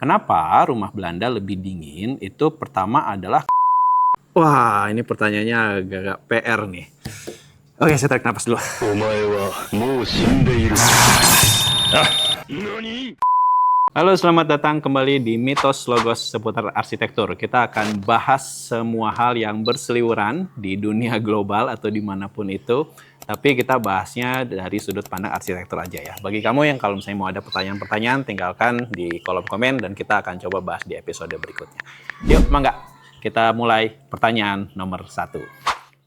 Kenapa rumah Belanda lebih dingin? Itu pertama adalah... Wah, ini pertanyaannya agak PR nih. Oke, saya tarik napas dulu. Halo, selamat datang kembali di Mitos Logos seputar arsitektur. Kita akan bahas semua hal yang berseliweran di dunia global atau dimanapun itu. Tapi kita bahasnya dari sudut pandang arsitektur aja ya. Bagi kamu yang kalau misalnya mau ada pertanyaan-pertanyaan, tinggalkan di kolom komen dan kita akan coba bahas di episode berikutnya. Yuk, mangga. Kita mulai pertanyaan nomor 1.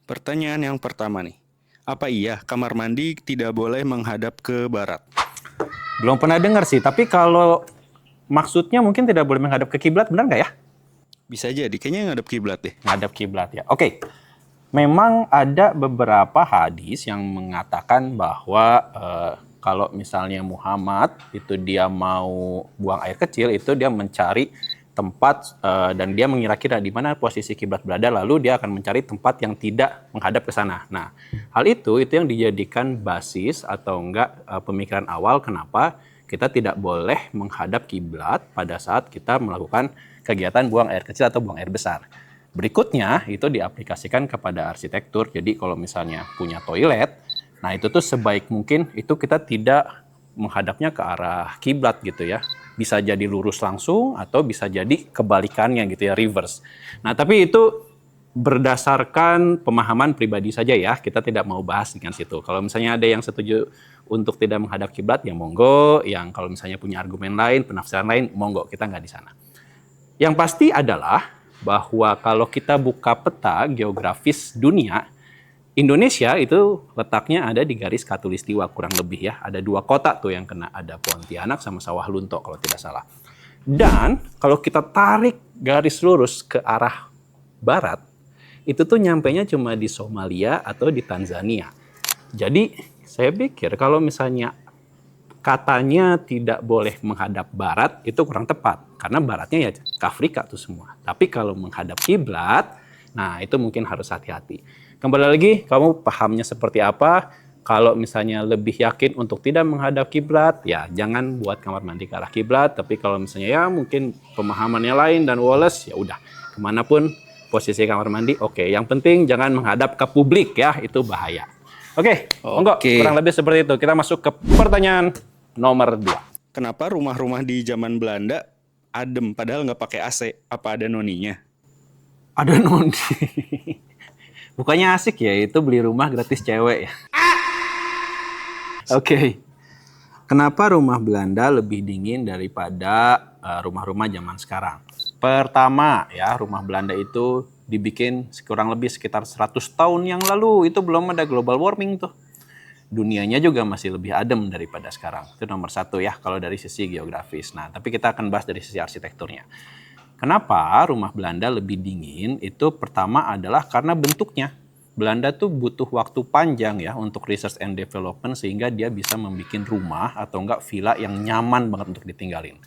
Pertanyaan yang pertama nih. Apa iya kamar mandi tidak boleh menghadap ke barat? Belum pernah dengar sih, tapi kalau maksudnya mungkin tidak boleh menghadap ke kiblat, benar nggak ya? Bisa jadi, kayaknya ngadep kiblat deh. Menghadap kiblat ya. Oke. Memang ada beberapa hadis yang mengatakan bahwa kalau misalnya Muhammad itu dia mau buang air kecil, itu dia mencari tempat dan dia mengira-kira di mana posisi kiblat berada, lalu dia akan mencari tempat yang tidak menghadap ke sana. Nah, hal itu yang dijadikan basis atau enggak pemikiran awal kenapa kita tidak boleh menghadap kiblat pada saat kita melakukan kegiatan buang air kecil atau buang air besar. Berikutnya itu diaplikasikan kepada arsitektur. Jadi kalau misalnya punya toilet, nah itu tuh sebaik mungkin itu kita tidak menghadapnya ke arah kiblat gitu ya. Bisa jadi lurus langsung atau bisa jadi kebalikannya gitu ya, reverse. Nah, tapi itu berdasarkan pemahaman pribadi saja ya. Kita tidak mau bahas dengan situ. Kalau misalnya ada yang setuju untuk tidak menghadap kiblat, ya monggo. Yang kalau misalnya punya argumen lain, penafsiran lain, monggo. Kita nggak di sana. Yang pasti adalah bahwa kalau kita buka peta geografis dunia, Indonesia itu letaknya ada di garis khatulistiwa kurang lebih ya. Ada 2 kota tuh yang kena, ada Pontianak sama Sawah Lunto kalau tidak salah. Dan kalau kita tarik garis lurus ke arah barat, itu tuh nyampainya cuma di Somalia atau di Tanzania. Jadi saya pikir kalau misalnya katanya tidak boleh menghadap barat, itu kurang tepat. Karena baratnya ya ke Afrika tuh semua. Tapi kalau menghadap kiblat, nah itu mungkin harus hati-hati. Kembali lagi, kamu pahamnya seperti apa? Kalau misalnya lebih yakin untuk tidak menghadap kiblat, ya jangan buat kamar mandi ke arah kiblat. Tapi kalau misalnya ya mungkin pemahamannya lain dan Wallace, ya udah kemanapun posisi kamar mandi, oke. Yang penting jangan menghadap ke publik ya, itu bahaya. Oke, monggo, kurang lebih seperti itu. Kita masuk ke pertanyaan nomor 2. Kenapa rumah-rumah di zaman Belanda adem padahal nggak pakai AC? Apa ada noninya? Ada noni. Bukannya asik ya, itu beli rumah gratis cewek ya. Oke. Kenapa rumah Belanda lebih dingin daripada rumah-rumah zaman sekarang? Pertama ya, rumah Belanda itu dibikin kurang lebih sekitar 100 tahun yang lalu. Itu belum ada global warming tuh. Dunianya juga masih lebih adem daripada sekarang. Itu nomor 1 ya, kalau dari sisi geografis. Nah, tapi kita akan bahas dari sisi arsitekturnya. Kenapa rumah Belanda lebih dingin? Itu pertama adalah karena bentuknya. Belanda tuh butuh waktu panjang ya untuk research and development sehingga dia bisa membuat rumah atau enggak villa yang nyaman banget untuk ditinggalin.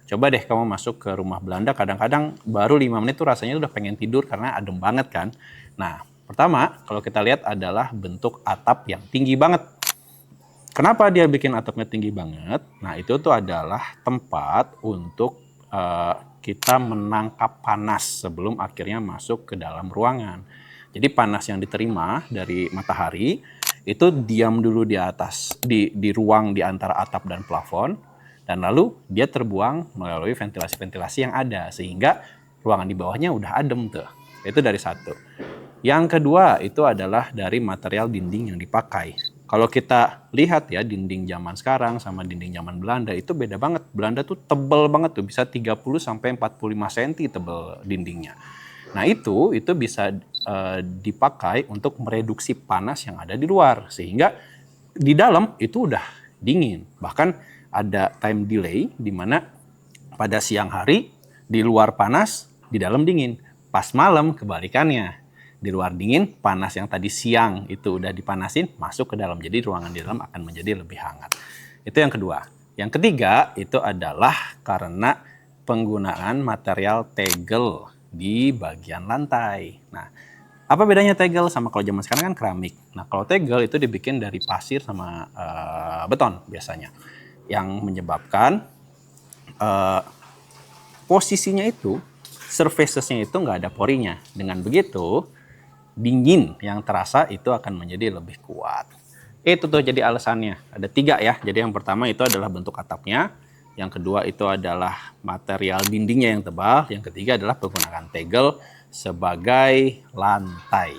Coba deh kamu masuk ke rumah Belanda, kadang-kadang baru 5 menit tuh rasanya udah pengen tidur karena adem banget kan. Nah, pertama kalau kita lihat adalah bentuk atap yang tinggi banget. Kenapa dia bikin atapnya tinggi banget? Nah, itu tuh adalah tempat untuk kita menangkap panas sebelum akhirnya masuk ke dalam ruangan. Jadi panas yang diterima dari matahari itu diam dulu di atas, di ruang di antara atap dan plafon, dan lalu dia terbuang melalui ventilasi-ventilasi yang ada sehingga ruangan di bawahnya udah adem tuh. Itu dari 1. Yang kedua itu adalah dari material dinding yang dipakai. Kalau kita lihat ya dinding zaman sekarang sama dinding zaman Belanda itu beda banget. Belanda tuh tebel banget tuh, bisa 30 sampai 45 cm tebel dindingnya. Nah, itu bisa dipakai untuk mereduksi panas yang ada di luar sehingga di dalam itu udah dingin. Bahkan ada time delay di mana pada siang hari di luar panas, di dalam dingin. Pas malam kebalikannya. Di luar dingin, panas yang tadi siang itu udah dipanasin, masuk ke dalam. Jadi ruangan di dalam akan menjadi lebih hangat. Itu yang kedua. Yang ketiga itu adalah karena penggunaan material tegel di bagian lantai. Nah, apa bedanya tegel sama kalau zaman sekarang kan keramik. Nah, kalau tegel itu dibikin dari pasir sama beton biasanya. Yang menyebabkan posisinya itu, surfaces-nya itu nggak ada porinya. Dengan begitu, dingin yang terasa itu akan menjadi lebih kuat. Itu tuh jadi alasannya. Ada 3 ya. Jadi yang pertama itu adalah bentuk atapnya. Yang kedua itu adalah material dindingnya yang tebal. Yang ketiga adalah penggunaan tegel sebagai lantai.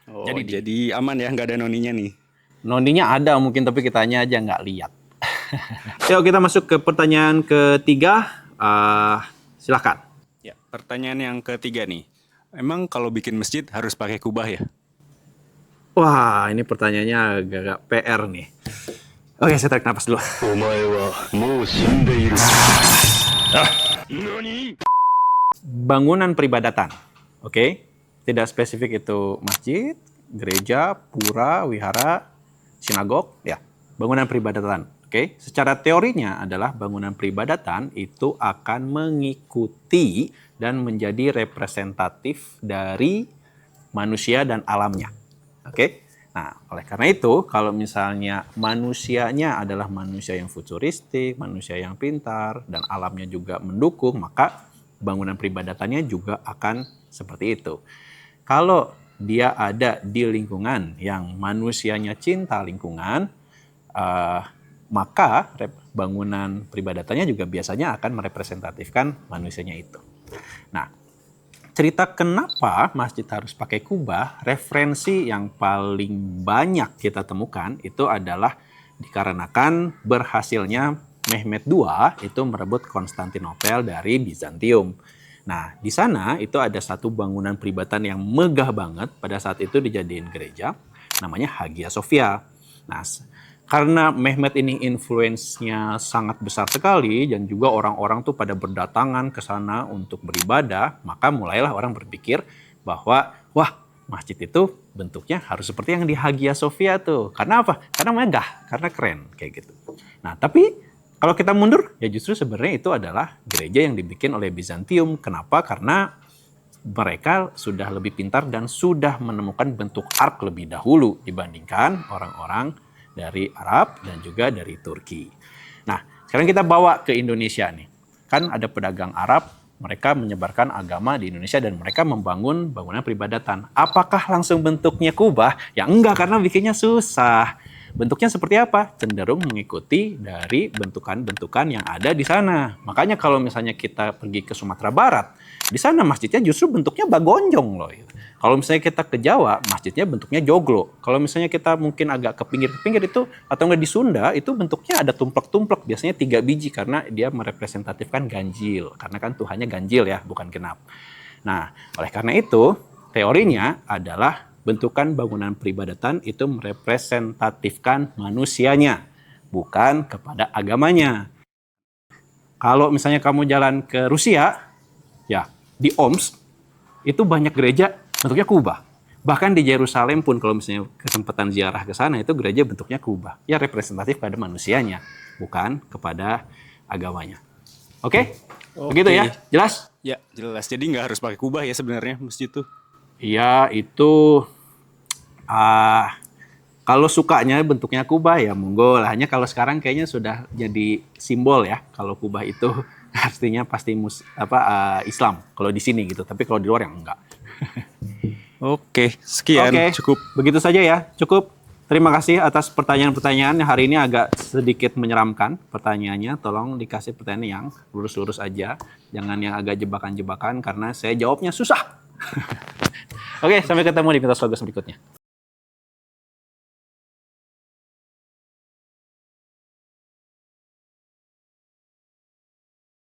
Oh, jadi aman ya, nggak ada noninya nih. Noninya ada mungkin, tapi kitanya aja nggak lihat. Yuk kita masuk ke pertanyaan ketiga. Silakan. Ya, pertanyaan yang ketiga nih. Emang kalau bikin masjid harus pakai kubah ya? Wah, ini pertanyaannya agak PR nih. Oke, saya tarik napas dulu. Bangunan peribadatan. Oke. Tidak spesifik itu masjid, gereja, pura, wihara, sinagog, ya. Bangunan peribadatan. Oke. Secara teorinya adalah bangunan peribadatan itu akan mengikuti dan menjadi representatif dari manusia dan alamnya. Oke. Nah, oleh karena itu, kalau misalnya manusianya adalah manusia yang futuristik, manusia yang pintar, dan alamnya juga mendukung, maka bangunan peribadatannya juga akan seperti itu. Kalau dia ada di lingkungan yang manusianya cinta lingkungan, maka bangunan peribadatannya juga biasanya akan merepresentatifkan manusianya itu. Nah, cerita kenapa masjid harus pakai kubah, referensi yang paling banyak kita temukan itu adalah dikarenakan berhasilnya Mehmed II itu merebut Konstantinopel dari Bizantium. Nah, di sana itu ada satu bangunan peribadatan yang megah banget, pada saat itu dijadiin gereja, namanya Hagia Sophia. Nah, karena Mehmed ini influence-nya sangat besar sekali dan juga orang-orang tuh pada berdatangan ke sana untuk beribadah, maka mulailah orang berpikir bahwa wah, masjid itu bentuknya harus seperti yang di Hagia Sophia tuh. Karena apa? Karena megah, karena keren kayak gitu. Nah, tapi kalau kita mundur, ya justru sebenarnya itu adalah gereja yang dibikin oleh Bizantium. Kenapa? Karena mereka sudah lebih pintar dan sudah menemukan bentuk ark lebih dahulu dibandingkan orang-orang dari Arab dan juga dari Turki. Nah, sekarang kita bawa ke Indonesia nih. Kan ada pedagang Arab, mereka menyebarkan agama di Indonesia dan mereka membangun bangunan peribadatan. Apakah langsung bentuknya kubah? Ya enggak, karena bikinnya susah. Bentuknya seperti apa? Cenderung mengikuti dari bentukan-bentukan yang ada di sana. Makanya kalau misalnya kita pergi ke Sumatera Barat, di sana masjidnya justru bentuknya bagonjong loh. Kalau misalnya kita ke Jawa, masjidnya bentuknya joglo. Kalau misalnya kita mungkin agak ke pinggir itu, atau nggak di Sunda, itu bentuknya ada tumplek-tumplek. Biasanya 3 biji karena dia merepresentatifkan ganjil. Karena kan Tuhannya ganjil ya, bukan genap. Nah, oleh karena itu, teorinya adalah bentukan bangunan peribadatan itu merepresentatifkan manusianya, bukan kepada agamanya. Kalau misalnya kamu jalan ke Rusia, ya di Omsk, itu banyak gereja bentuknya kubah. Bahkan di Yerusalem pun kalau misalnya kesempatan ziarah ke sana, itu gereja bentuknya kubah. Ya representatif pada manusianya, bukan kepada agamanya. Oke? Begitu ya? Jelas? Ya, jelas. Jadi nggak harus pakai kubah ya sebenarnya masjid tuh. Iya, itu kalau sukanya bentuknya kubah ya monggo lah. Hanya kalau sekarang kayaknya sudah jadi simbol ya. Kalau kubah itu artinya pasti Islam. Kalau di sini gitu. Tapi kalau di luar yang enggak. Oke, sekian. Oke, Cukup. begitu saja ya. Cukup. Terima kasih atas pertanyaan-pertanyaan yang hari ini agak sedikit menyeramkan pertanyaannya. Tolong dikasih pertanyaan yang lurus-lurus aja. Jangan yang agak jebakan-jebakan karena saya jawabnya susah. Oke, sampai ketemu di Mitos Logos berikutnya.